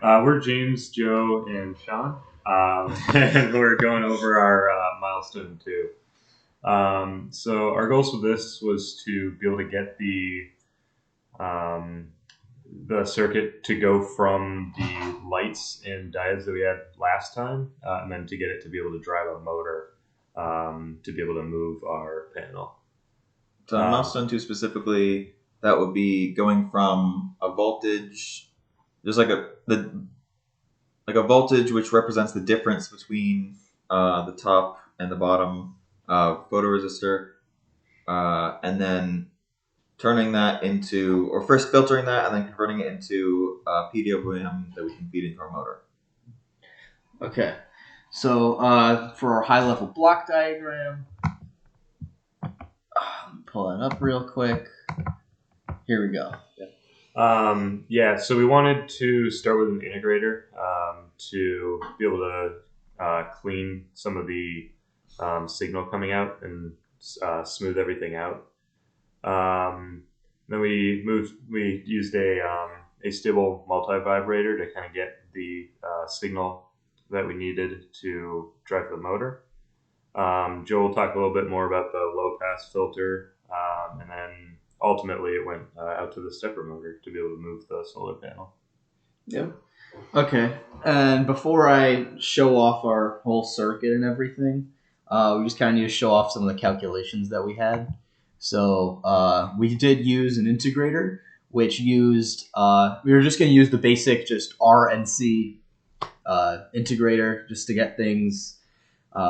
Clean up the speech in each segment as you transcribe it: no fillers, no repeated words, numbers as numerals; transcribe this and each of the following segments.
We're James, Joe, and Sean, and we're going over our milestone 2. So our goals for this was to be able to get um, the circuit to go from the lights and diodes that we had last time, and then to get it to be able to drive a motor to be able to move our panel. So milestone 2 specifically, that would be going from a voltage, just like a voltage which represents the difference between the top and the bottom photoresistor, and then turning that into, or first filtering that and then converting it into PWM that we can feed into our motor. Okay, so for our high-level block diagram, pull that up real quick. Here we go. So we wanted to start with an integrator to be able to clean some of the signal coming out and smooth everything out. Then we used a stable multi-vibrator to kind of get the signal that we needed to drive the motor. Joe will talk a little bit more about the low-pass filter, and then ultimately it went out to the stepper motor to be able to move the solar panel. Yep. Okay, and before I show off our whole circuit and everything, we just kind of need to show off some of the calculations that we had. So we did use an integrator, which used, we were just going to use the basic just R and C integrator just to get things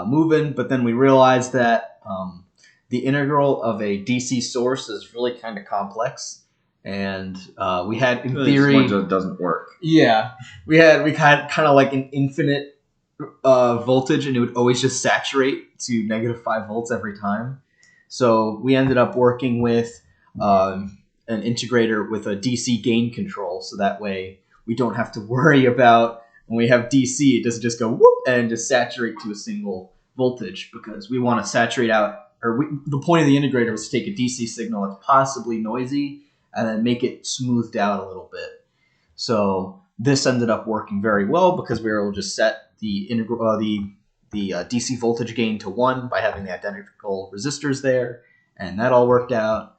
moving, but then we realized that the integral of a DC source is really kind of complex. And we had, in theory, it doesn't work. Yeah, we had kind of like an infinite voltage, and it would always just saturate to -5 volts every time. So we ended up working with an integrator with a DC gain control, so that way we don't have to worry about when we have DC, it doesn't just go whoop and just saturate to a single voltage, because we want to saturate out, the point of the integrator was to take a DC signal that's possibly noisy and then make it smoothed out a little bit. So this ended up working very well because we were able to just set the DC voltage gain to 1 by having the identical resistors there, and that all worked out.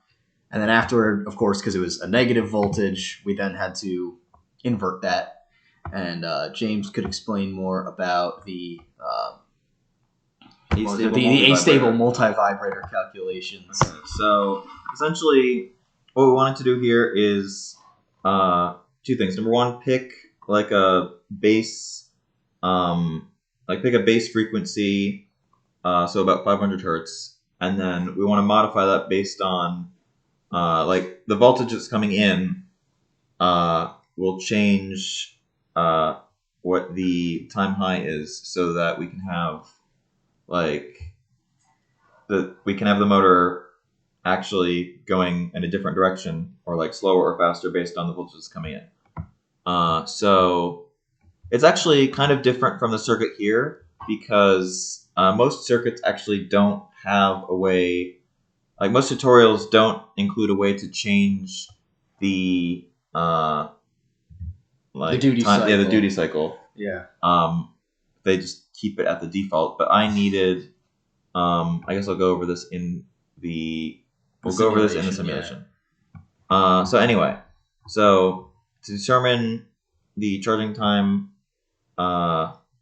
And then afterward, of course, because it was a negative voltage, we then had to invert that. And James could explain more about the astable multi-vibrator calculations. So essentially, what we wanted to do here is 2 things. Number 1, pick like a base, pick a base frequency, so about 500 hertz, and then we want to modify that based on the voltage that's coming in. Will change what the time high is, so that we can have the motor actually going in a different direction, or slower or faster based on the voltage that's coming in. So it's actually kind of different from the circuit here, because most circuits actually don't have a way, most tutorials don't include a way to change the duty cycle. Yeah, the duty cycle. Yeah. They just keep it at the default, but I needed, I guess I'll go over this in the simulation. Yeah. So anyway, to determine the charging time,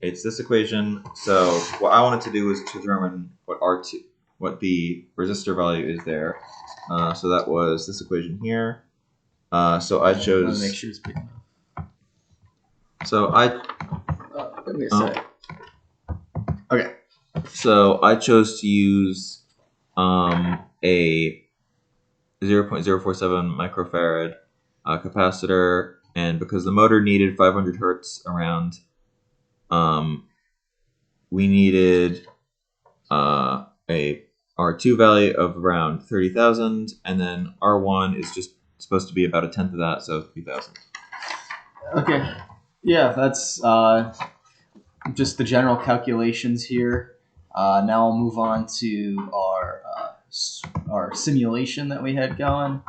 it's this equation. So what I wanted to do is to determine what the resistor value is there. So that was this equation here. So I chose. I want to make sure it's big enough. So I. Give me a sec. Okay. So I chose to use a 0.047 microfarad capacitor, and because the motor needed 500 hertz around, we needed a R2 value of around 30,000, and then R1 is just supposed to be about 1/10 of that, so 3,000. Okay. Yeah, that's just the general calculations here. Now I'll move on to our simulation that we had going.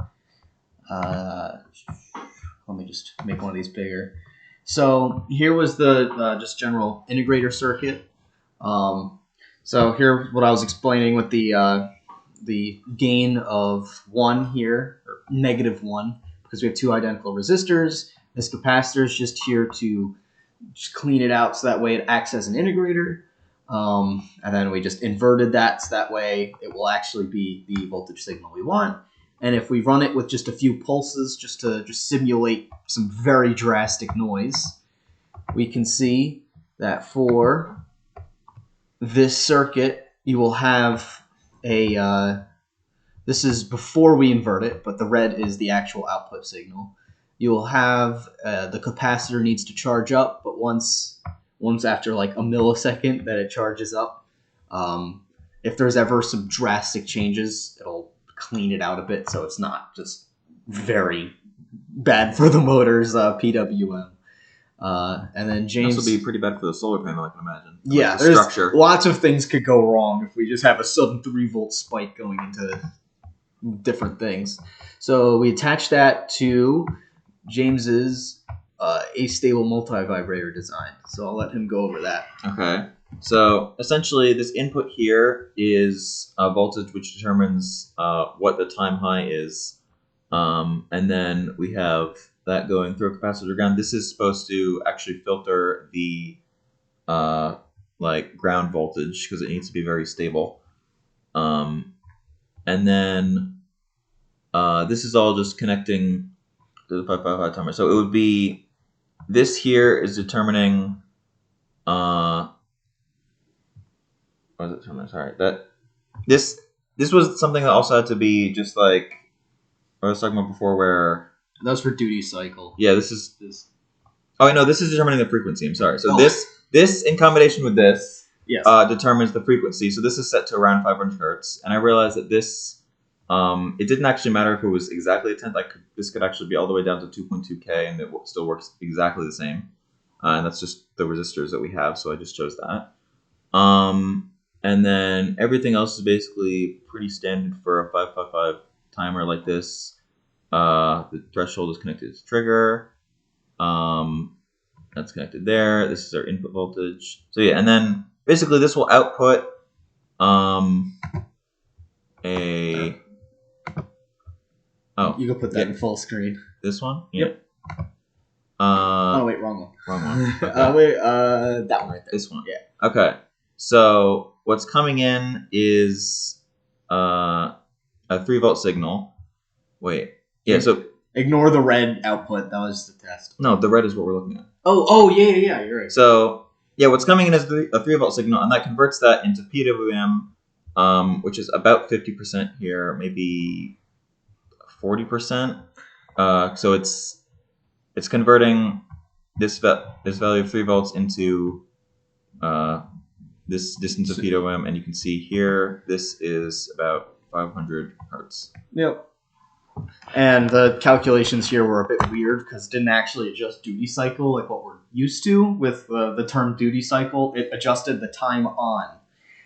Let me just make one of these bigger. So here was the just general integrator circuit. So here, what I was explaining with the gain of 1 here, or -1, because we have two identical resistors. This capacitor is just here to just clean it out so that way it acts as an integrator. And then we just inverted that so that way it will actually be the voltage signal we want. And if we run it with just a few pulses just to simulate some very drastic noise, we can see that for this circuit, you will have a, this is before we invert it, but the red is the actual output signal. You will have the capacitor needs to charge up, but once after like a millisecond that it charges up, if there's ever some drastic changes, it'll clean it out a bit so it's not just very bad for the motor's PWM. And then James, this will be pretty bad for the solar panel, I can imagine. Yeah, like the there's structure. Lots of things could go wrong if we just have a sudden 3-volt spike going into different things. So we attach that to James's astable multivibrator design. So I'll let him go over that. Okay. So essentially, this input here is a voltage which determines what the time high is, and then we have that going through a capacitor ground. This is supposed to actually filter the like ground voltage because it needs to be very stable. And then this is all just connecting to the 555 timer. So it would be this here is determining. What was it determining? Sorry, that this was something that also had to be just like I was talking about before, where That was for duty cycle. yeah, this is this. Oh wait, no, this is determining the frequency. I'm sorry. So Oh. this in combination with this Yes. determines the frequency. So this is set to around 500 hertz, and I realized that this it didn't actually matter if it was exactly a tenth. This could actually be all the way down to 2.2K, and it still works exactly the same. And that's just the resistors that we have, so I just chose that. And then everything else is basically pretty standard for a 555 timer like this. The threshold is connected to trigger. That's connected there. This is our input voltage. So yeah, and then basically this will output a. Oh, You can put that in full screen. this one? Yep. Oh wait, wrong one. Wrong one. Okay. That one right there. This one. Yeah. Okay. So what's coming in is a 3-volt signal. Wait. Yeah. So Ignore the red output. That was the test. no, the red is what we're looking at. Oh yeah. You're right. So yeah, what's coming in is a 3-volt signal, and that converts that into PWM, which is about 50% here, maybe 40%. So it's converting this value of 3 volts into this distance of PWM, and you can see here this is about 500 hertz. Yep. And the calculations here were a bit weird because it didn't actually adjust duty cycle like what we're used to with the term duty cycle. It adjusted the time on.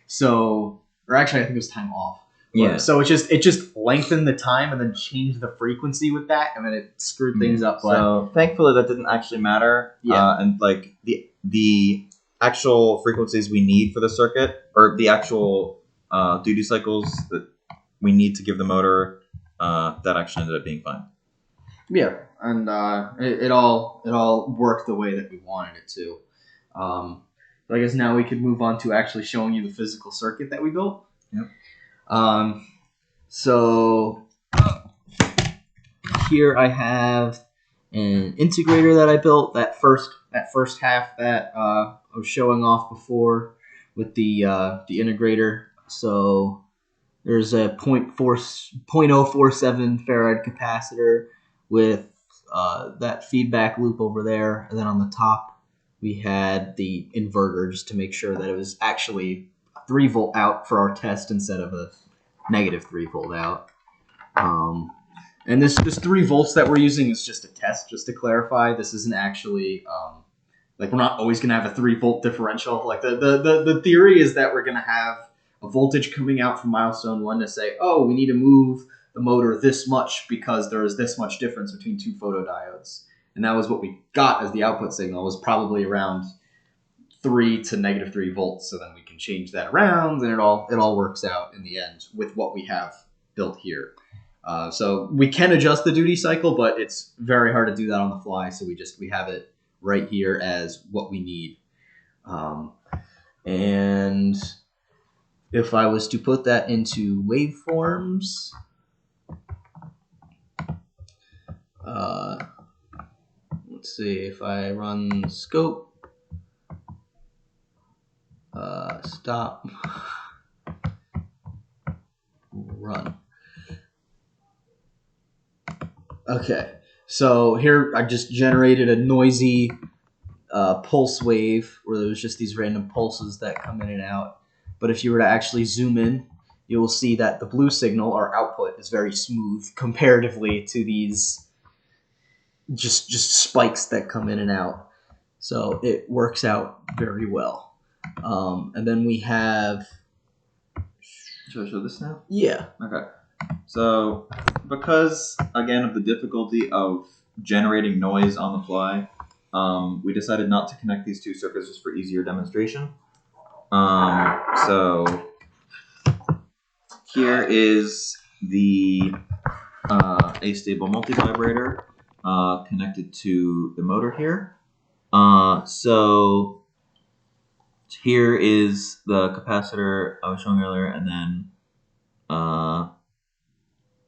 So, or actually, I think it was time off. Yeah. So it just lengthened the time and then changed the frequency with that, and then it screwed things up. But So thankfully that didn't actually matter. Yeah. And like the actual frequencies we need for the circuit, or the actual duty cycles that we need to give the motor, that actually ended up being fine. yeah, and it all worked the way that we wanted it to. So I guess now we could move on to actually showing you the physical circuit that we built. Yep. So here I have an integrator that I built. That first half that I was showing off before with the integrator. So there's a 0.047 farad capacitor with that feedback loop over there, and then on the top we had the inverter just to make sure that it was actually 3-volt out for our test instead of a -3-volt out. And this 3 volts that we're using is just a test, just to clarify. This isn't actually like we're not always going to have a 3-volt differential. Like the theory is that we're going to have a voltage coming out from milestone 1 to say, oh, we need to move the motor this much because there is this much difference between 2 photodiodes. and that was what we got as the output signal, was probably around 3 to -3 volts. So then we can change that around, and it all works out in the end with what we have built here. So we can adjust the duty cycle, but it's very hard to do that on the fly. So we have it right here as what we need. And if I was to put that into waveforms, let's see, if I run scope, stop, run. Okay, so here I just generated a noisy pulse wave where there was just these random pulses that come in and out. But if you were to actually zoom in, you will see that the blue signal, our output, is very smooth comparatively to these just spikes that come in and out. So it works out very well. And then we have... Should I show this now? Yeah. Okay. So, because, again, of the difficulty of generating noise on the fly, we decided not to connect these two circuits just for easier demonstration. So, here is the A-stable multivibrator connected to the motor here. So, here is the capacitor I was showing earlier, and then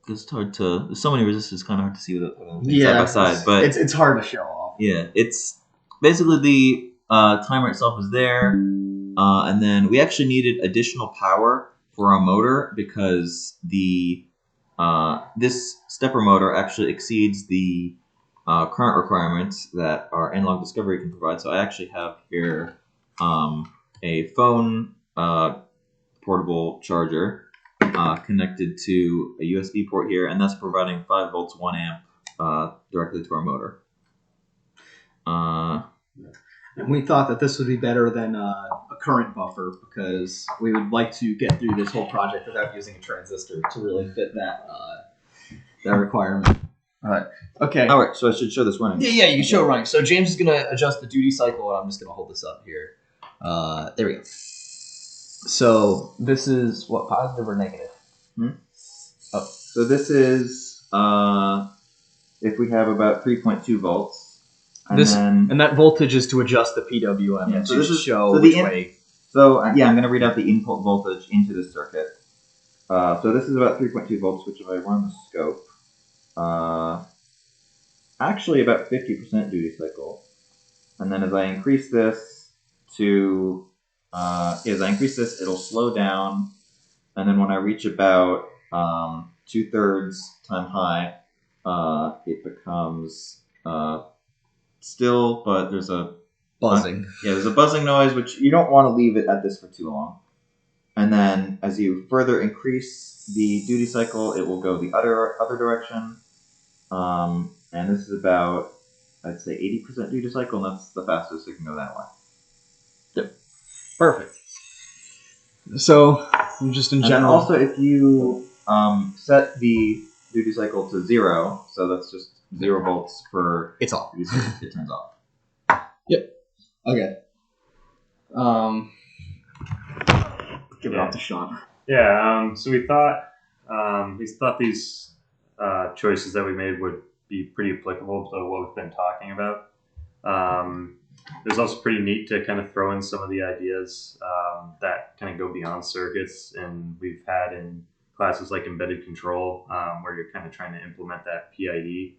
it's hard to. There's so many resistors, it's kind of hard to see with side by side. But it's hard to show off. Yeah, it's basically the timer itself is there, and then we actually needed additional power for our motor because the this stepper motor actually exceeds the current requirements that our analog discovery can provide. So I actually have here a phone portable charger connected to a USB port here, and that's providing 5 volts, 1 amp directly to our motor. And we thought that this would be better than a current buffer because we would like to get through this whole project without using a transistor to really fit that requirement. All right. Okay. All right. So I should show this running. Yeah, you can show it running. So James is going to adjust the duty cycle, and I'm just going to hold this up here. There we go. So this is what, positive or negative? Oh, so this is if we have about 3.2 volts, and that voltage is to adjust the PWM and to show which way. So yeah, I'm going to read out the input voltage into the circuit. So this is about 3.2 volts, which if I run the scope, actually about 50% duty cycle, and then as I increase this to it'll slow down, and then when I reach about 2/3 time high, it becomes still, but there's a buzzing. There's a buzzing noise, which you don't want to leave it at this for too long. And then as you further increase the duty cycle, it will go the other direction. And this is about, I'd say, 80% duty cycle, and that's the fastest it can go that way. Yep. Perfect. So, just in general. And also, if you set the duty cycle to 0, so that's just 0 volts per. It's off. It turns off. Yep. Okay. Give it off to Sean. Yeah. So we thought these choices that we made would be pretty applicable to what we've been talking about. It was also pretty neat to kind of throw in some of the ideas that kind of go beyond circuits, and we've had in classes like embedded control, where you're kind of trying to implement that PID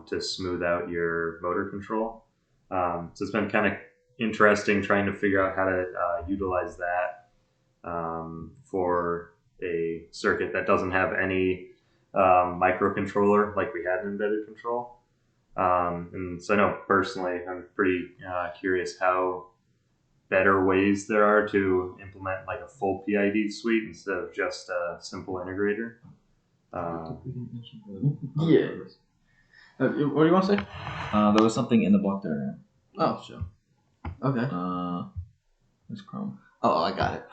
to smooth out your motor control. So it's been kind of interesting trying to figure out how to utilize that for a circuit that doesn't have any microcontroller like we had in embedded control. And so I know personally I'm pretty curious how better ways there are to implement like a full PID suite instead of just a simple integrator. Yeah. What do you want to say? There was something in the block diagram. Oh, sure. Okay. There's Chrome. Oh, I got it.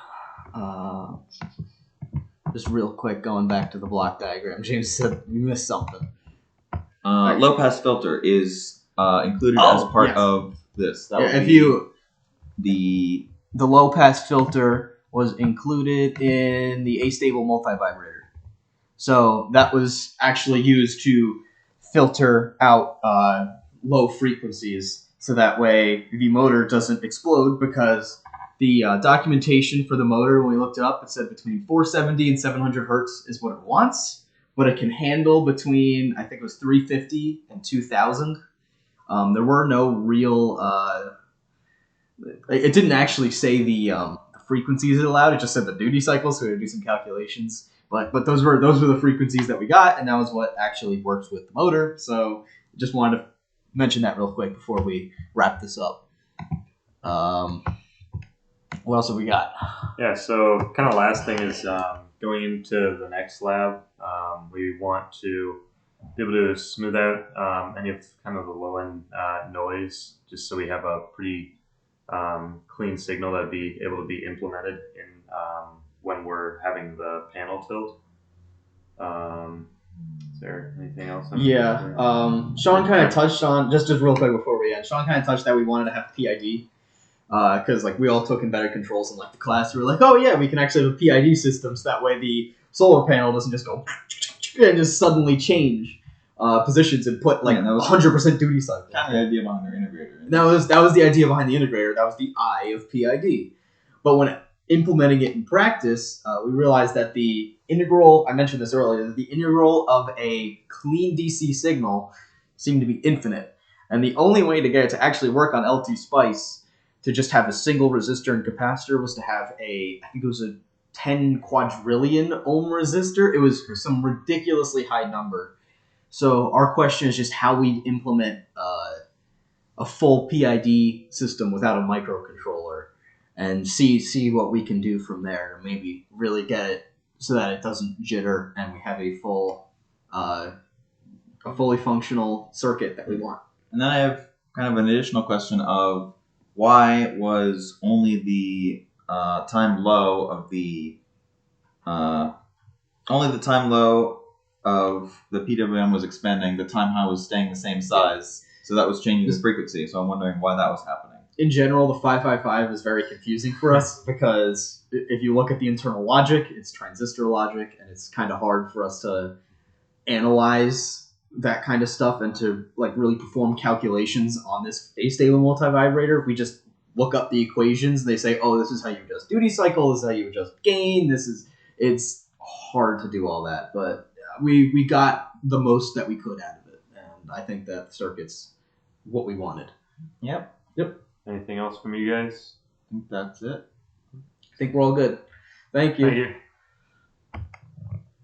Just real quick, going back to the block diagram. James said you missed something. Low pass filter is included Oh, as part yes. of this? That would if be you the the low pass filter was included in the astable multivibrator. So that was actually used to filter out low frequencies, so that way the motor doesn't explode, because the documentation for the motor, when we looked it up, it said between 470 and 700 hertz is what it wants, but it can handle between, I think it was 350 and 2000. There were no real it didn't actually say the frequencies it allowed. It just said the duty cycle, so we had to do some calculations. But those were the frequencies that we got, and that was what actually works with the motor. So just wanted to mention that real quick before we wrap this up. What else have we got? Yeah, so kind of last thing is going into the next lab, we want to be able to smooth out any of kind of the low end noise, just so we have a pretty clean signal that'd be able to be implemented in when we're having the panel tilt. Is there anything else? Yeah, Sean kind of touched on, just real quick before we end, Sean kind of touched that we wanted to have PID, because like we all took embedded controls in like the class. We were like, oh yeah, we can actually have a PID system, so that way the solar panel doesn't just go and just suddenly change positions and put like 100% duty cycle. Kind of the idea behind our integrator. That was the idea behind the integrator. That was the eye of PID. But when implementing it in practice, we realized that the integral, I mentioned this earlier, the integral of a clean DC signal seemed to be infinite. And the only way to get it to actually work on LT Spice, to just have a single resistor and capacitor, was to have I think it was a 10 quadrillion ohm resistor. It was some ridiculously high number. So our question is just how we implement a full PID system without a microcontroller, and see what we can do from there. Maybe really get it so that it doesn't jitter, and we have a fully functional circuit that we want. And then I have kind of an additional question of why was only the time low of the PWM was expanding, the time high was staying the same size, so that was changing the frequency. So I'm wondering why that was happening. In general, the 555 is very confusing for us, because if you look at the internal logic, it's transistor logic, and it's kind of hard for us to analyze that kind of stuff and to like really perform calculations on this astable multivibrator. We just look up the equations. They say, oh, this is how you adjust duty cycle, this is how you adjust gain, it's hard to do all that, but we got the most that we could out of it, and I think that the circuit's what we wanted. Yep. Anything else from you guys? I think that's it. I think we're all good. Thank you. Thank you.